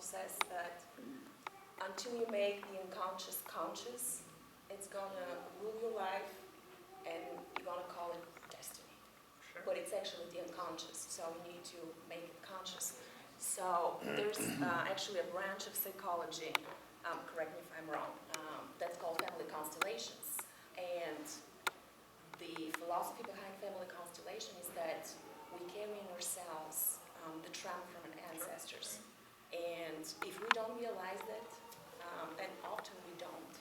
says that until you make the unconscious conscious, it's gonna rule your life, and you're gonna call it destiny. Sure. But it's actually the unconscious, so you need to make it conscious. So there's actually a branch of psychology, correct me if I'm wrong, that's called family constellations. And the philosophy behind family constellation is that we carry in ourselves the trauma from our ancestors. And if we don't realize that, and often we don't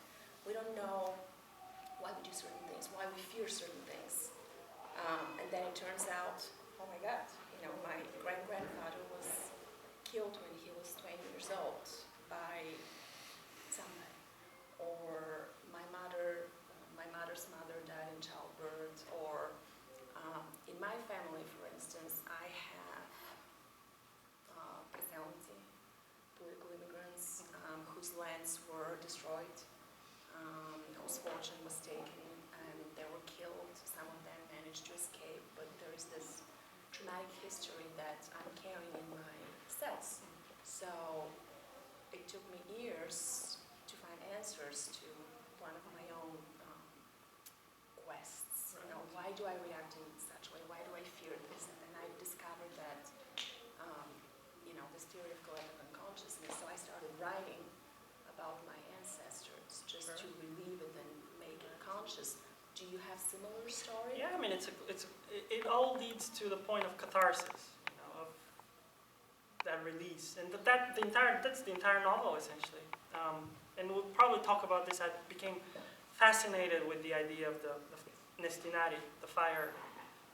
know why we do certain things, why we fear certain things. And then it turns out, oh my God, my great-grandfather was killed when he was 20 years old by somebody. Or my mother's mother died in childbirth. Or in my family, for instance, I have political immigrants whose lands were destroyed, whose fortune was taken, and they were killed. Some of them managed to escape, but there is this traumatic history that I'm carrying in my cells. So it took me years to find answers to one of my own quests. Why do I react in such a way? Why do I fear this? And then I discovered that, this theory of collective unconsciousness. So I started writing about my ancestors just to relieve it and make it conscious. Do you have similar stories? Yeah, I mean, it all leads to the point of catharsis, of that release, and that's the entire novel essentially. And we'll probably talk about this. I became fascinated with the idea of the nestinari, the fire.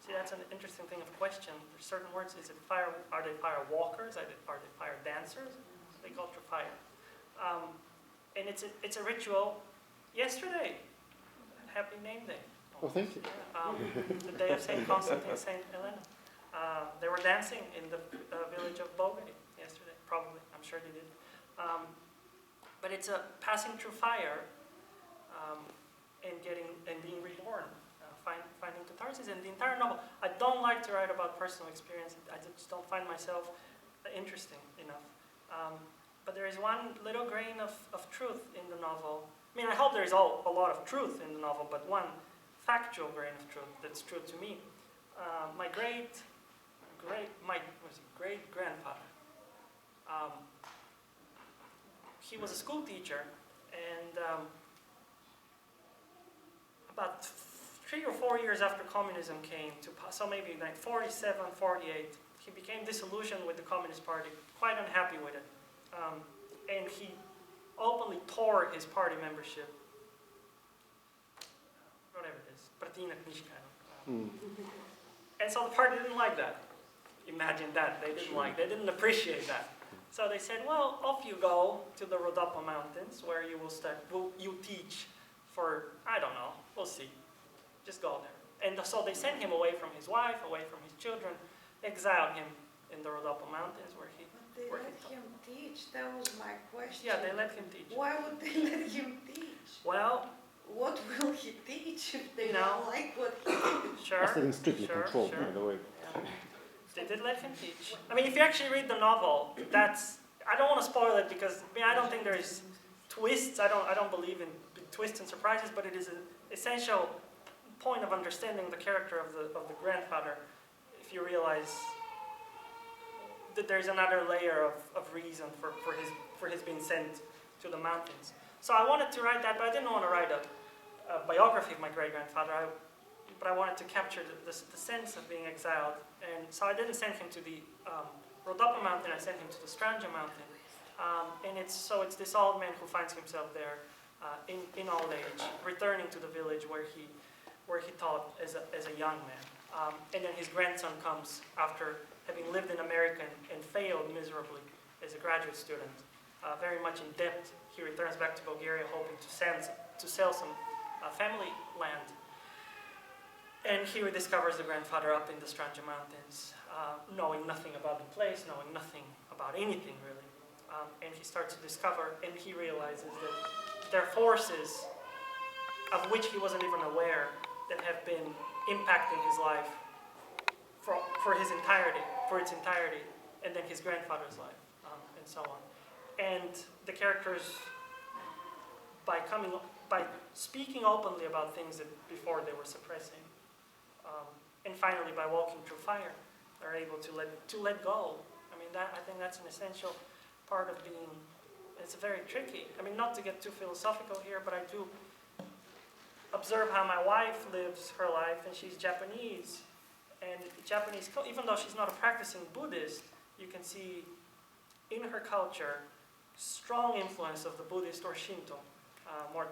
See, that's an interesting thing of question. There's certain words. Is it fire? Are they fire walkers? Are they fire dancers? They go through fire, and it's a ritual. Yesterday, happy name day. Oh, thank you. The day of Saint Constantine, Saint Helena. They were dancing in the village of Bogay yesterday. Probably, I'm sure they did. But it's a passing through fire and being reborn. Finding catharsis, and the entire novel. I don't like to write about personal experience. I just don't find myself interesting enough. But there is one little grain of truth in the novel. I mean, I hope there is a lot of truth in the novel, but one factual grain of truth that's true to me. My great-grandfather. He was a school teacher, and about 3 or 4 years after communism came, so maybe like 47, 48, he became disillusioned with the Communist Party, quite unhappy with it. And he openly tore his party membership. Whatever it is. Partina knižka. And so the party didn't like that. Imagine that. They didn't appreciate that. So they said, well, off you go to the Rodapa Mountains, where you you teach for, I don't know, we'll see. Just go there. And so they sent him away from his wife, away from his children, exiled him in the Rodapa Mountains where he let him teach? That was my question. Yeah, they let him teach. Why would they let him teach? Well, what will he teach if they don't like what he teaches? Sure. Must have been strictly controlled, by the way. Yeah. They did let him teach. I mean, if you actually read the novel, I don't want to spoil it because I don't think there's twists. I don't believe in twists and surprises, but it is an essential point of understanding the character of the grandfather. If you realize that there's another layer of reason for his being sent to the mountains. So I wanted to write that, but I didn't want to write a biography of my great-grandfather. But I wanted to capture the sense of being exiled. And so I didn't send him to the Rodapa Mountain, I sent him to the Stranja Mountain. And it's this old man who finds himself there in old age, returning to the village where he taught as a young man. And then his grandson comes after having lived in America and failed miserably as a graduate student. Very much in debt, he returns back to Bulgaria hoping to sell some family land. And he rediscovers the grandfather up in the Stranja Mountains, knowing nothing about the place, knowing nothing about anything really. And he starts to discover, and he realizes that there are forces of which he wasn't even aware that have been impacting his life for its entirety, and then his grandfather's life, and so on. And the characters, by speaking openly about things that before they were suppressing, and finally by walking through fire, are able to let go. I mean, I think that's an essential part of being. It's very tricky. I mean, not to get too philosophical here, but I do observe how my wife lives her life, and she's Japanese. And Japanese, even though she's not a practicing Buddhist, you can see in her culture strong influence of the Buddhist or Shinto, more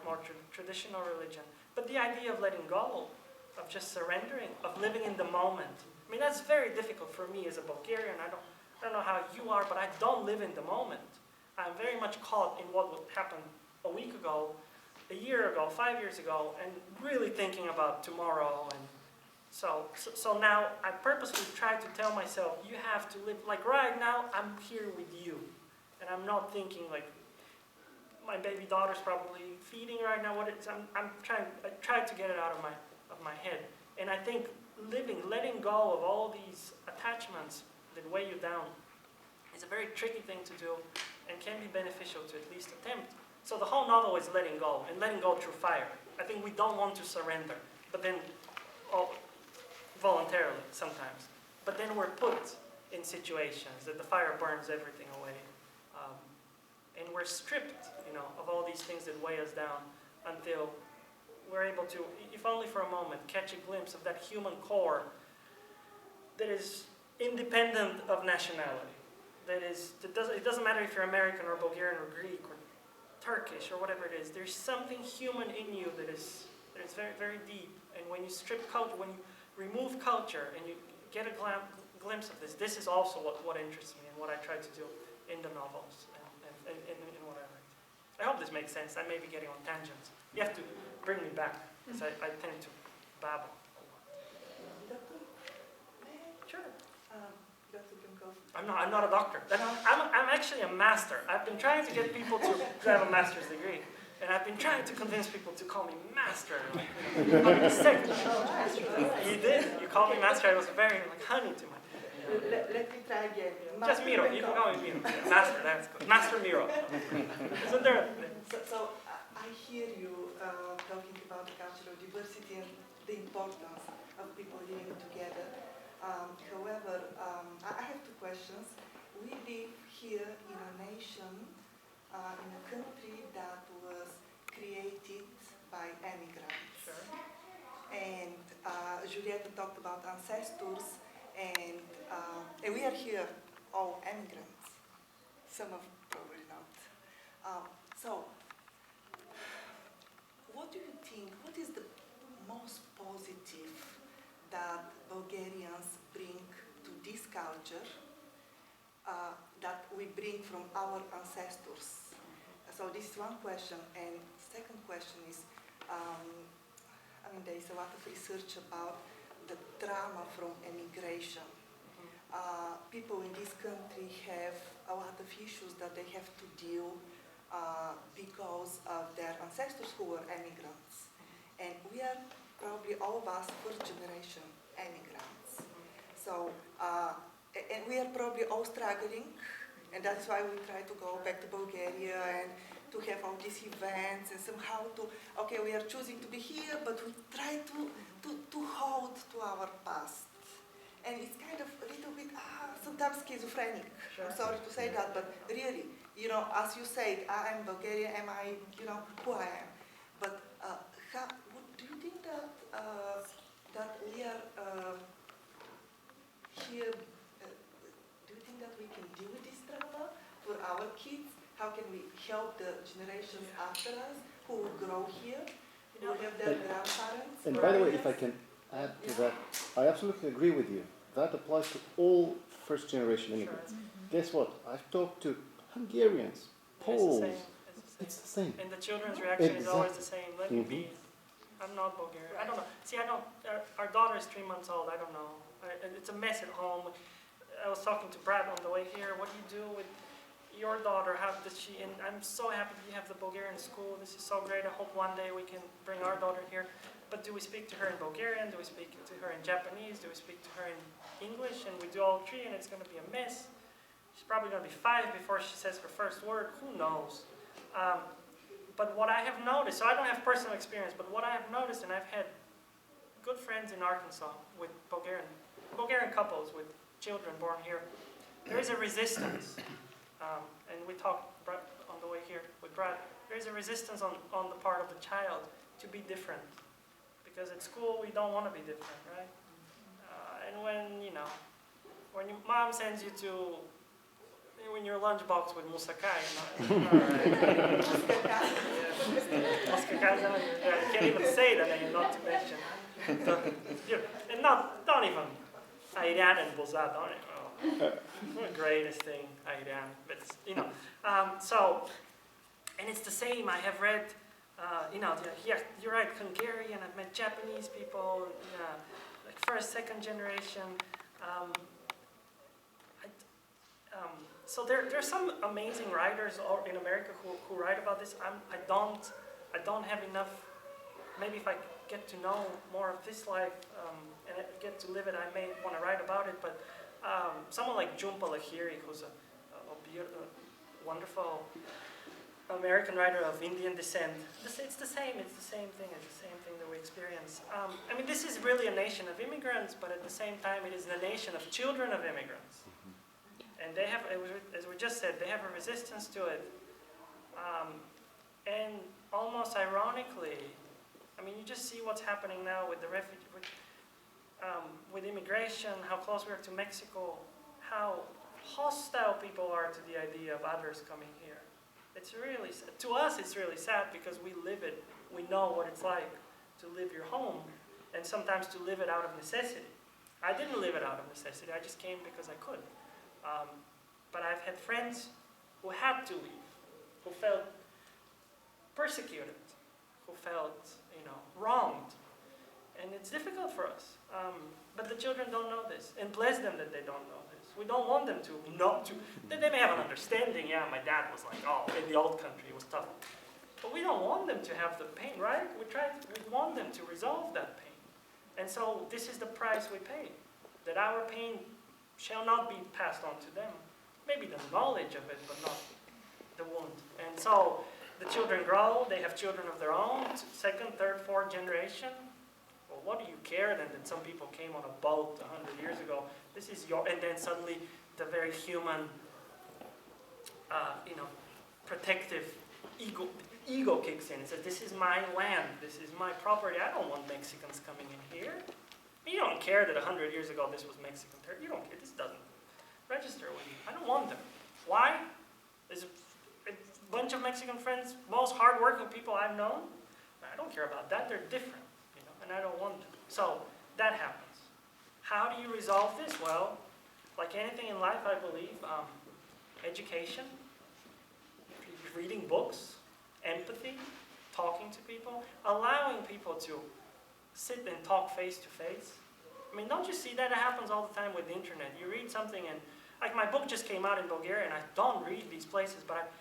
traditional religion. But the idea of letting go, of just surrendering, of living in the moment. I mean, that's very difficult for me as a Bulgarian. I don't know how you are, but I don't live in the moment. I'm very much caught in what happened a week ago, a year ago, 5 years ago, and really thinking about tomorrow. And so now I purposely try to tell myself, you have to live, like right now, I'm here with you. And I'm not thinking like, my baby daughter's probably feeding right now. I try to get it out of my head. And I think letting go of all these attachments that weigh you down is a very tricky thing to do and can be beneficial to at least attempt. So the whole novel is letting go, and letting go through fire. I think we don't want to surrender, but then voluntarily sometimes. But then we're put in situations that the fire burns everything away. And we're stripped, of all these things that weigh us down until we're able to, if only for a moment, catch a glimpse of that human core that is independent of nationality. It doesn't matter if you're American or Bulgarian or Greek or Turkish or whatever it is. There's something human in you that is very, very deep. And when you strip culture, when you remove culture and you get a glimpse of this is also what interests me and what I try to do in the novels and in what I write. I hope this makes sense. I may be getting on tangents. You have to bring me back, because I tend to babble a lot. Doctor? Sure. Dr. Penkov. I'm not a doctor. I'm actually a master. I've been trying to get people to have a master's degree. And I've been trying to convince people to call me master. You did. You called me master. I was very honey to my. Let me try again. Just Miro. You can call me Miro. Master. That's good. Master Miro. Isn't there? So I hear you talking about the cultural diversity and the importance of people living together. However, I have two questions. We live here in a nation, in a country that was created by immigrants. Sure. And Julieta talked about ancestors, and we are here all immigrants. Some of probably not. So, what do you think? What is the most positive that Bulgarians bring to this culture that we bring from our ancestors? So this is one question, and second question is, there is a lot of research about the trauma from immigration. People in this country have a lot of issues that they have to deal because of their ancestors who were immigrants. And we are probably all of us first generation immigrants. So, and we are probably all struggling, and that's why we try to go back to Bulgaria and to have all these events and somehow we are choosing to be here, but we try to hold to our past. And it's kind of a little bit, sometimes schizophrenic. Sure. I'm sorry to say that, but really, as you said, I am Bulgarian, am I, who I am. But do you think that that we are here, do you think that we can deal with this trauma for our kids? How can we help the generations after us who will grow here, who will have their grandparents? And by the way, if I can add to that, I absolutely agree with you. That applies to all first-generation immigrants. Sure. Guess what? I've talked to Hungarians, Poles. It's the same. And the children's reaction is always the same. Let me be. I'm not Bulgarian. I don't know. See, our daughter is 3 months old. I don't know. It's a mess at home. I was talking to Brad on the way here. What do you do with your daughter? How does she? And I'm so happy you have the Bulgarian school. This is so great. I hope one day we can bring our daughter here. But do we speak to her in Bulgarian? Do we speak to her in Japanese? Do we speak to her in English? And we do all three, and it's going to be a mess. probably going to be 5 before she says her first word. Who knows? But what I have noticed, so I don't have personal experience, but what I have noticed, and I've had good friends in Arkansas with Bulgarian couples with children born here, there is a resistance. And we talked on the way here with Brad. There is a resistance on the part of the child to be different. Because at school, we don't want to be different, right? And when your mom sends you to, in your lunchbox with moussaka, you can't even say that name, not to mention. And don't even, ayran and boza, don't it? The greatest thing, ayran. But, and it's the same. I have read, yeah, you're right, Hungarian, I've met Japanese people, like first, second generation. So there's some amazing writers in America who write about this. I don't have enough. Maybe if I get to know more of this life and I get to live it, I may want to write about it. But someone like Jhumpa Lahiri, who's a wonderful American writer of Indian descent, it's the same. It's the same thing. It's the same thing that we experience. I mean, this is really a nation of immigrants, but at the same time, it is the nation of children of immigrants. And they have, as we just said, they have a resistance to it. And almost ironically, I mean, you just see what's happening now with the with immigration, how close we are to Mexico, how hostile people are to the idea of others coming here. It's really, to us, it's really sad because we live it. We know what it's like to live your home and sometimes to live it out of necessity. I didn't live it out of necessity. I just came because I could. But I've had friends who had to leave, who felt persecuted, who felt, wronged. And it's difficult for us. But the children don't know this. And bless them that they don't know this. We don't want them to not to. They may have an understanding. Yeah, my dad was like, oh, in the old country it was tough. But we don't want them to have the pain, right? We want them to resolve that pain. And so this is the price we pay. That our pain shall not be passed on to them. Maybe the knowledge of it, but not the wound. And so the children grow, they have children of their own, second, third, fourth generation. Well, what do you care then that some people came on a boat 100 years ago? This is and then suddenly the very human, protective ego kicks in and says, this is my land, this is my property, I don't want Mexicans coming in here. You don't care that 100 years ago this was Mexican territory. You don't care. This doesn't register with you. I don't want them. Why? There's a bunch of Mexican friends, most hardworking people I've known. I don't care about that. They're different, and I don't want them. So that happens. How do you resolve this? Well, like anything in life, I believe, education, reading books, empathy, talking to people, allowing people to sit and talk face to face. I mean, don't you see that? It happens all the time with the internet. You read something and, like my book just came out in Bulgaria and I don't read these places, but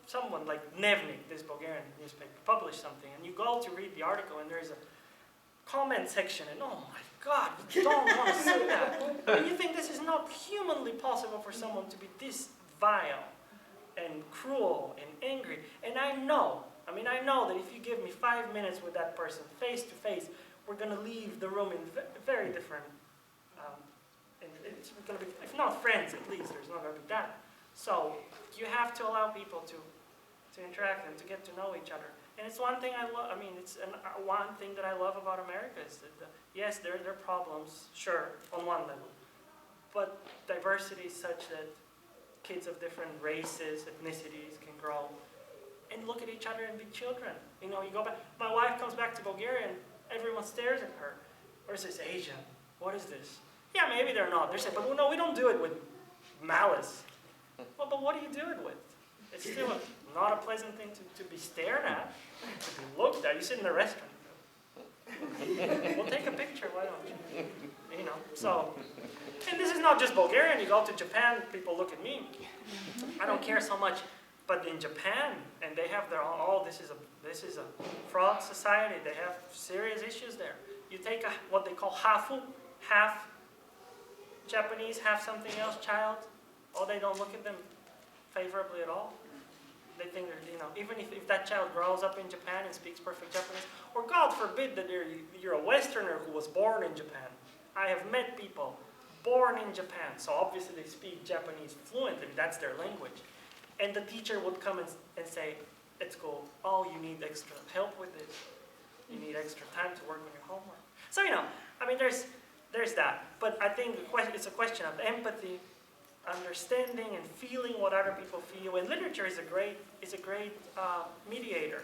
someone like Dnevnik, this Bulgarian newspaper, published something and you go to read the article and there's a comment section and oh my God, you don't want to see that. And you think this is not humanly possible for someone to be this vile and cruel and angry. And I know that if you give me 5 minutes with that person, face to face, we're going to leave the room in very different, and it's going to be, if not friends at least, there's not going to be that. So you have to allow people to interact and to get to know each other. And it's one thing I love, it's one thing that I love about America is that, yes, there are problems, sure, on one level, but diversity is such that kids of different races, ethnicities can grow and look at each other and be children. You go back, my wife comes back to Bulgaria and everyone stares at her. Or says, Asian, what is this? Yeah, maybe they're not. They say, but no, we don't do it with malice. Well, but what do you do it with? It's still not a pleasant thing to be stared at, to be looked at. You sit in a restaurant. We'll take a picture, why don't you? So, and this is not just Bulgarian. You go to Japan, people look at me. I don't care so much. But in Japan, and they have their own, this is a fraud society. They have serious issues there. You take what they call hafu, half Japanese, half something else child, Oh, they don't look at them favorably at all? They think they're, even if that child grows up in Japan and speaks perfect Japanese, or God forbid that you're a Westerner who was born in Japan. I have met people born in Japan, so obviously they speak Japanese fluently, that's their language. And the teacher would come and say at school, oh, you need extra help with this. You need extra time to work on your homework. So, there's that. But I think it's a question of empathy, understanding and feeling what other people feel. And literature is a great mediator,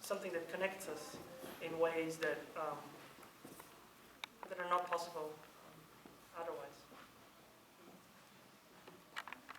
something that connects us in ways that are not possible otherwise.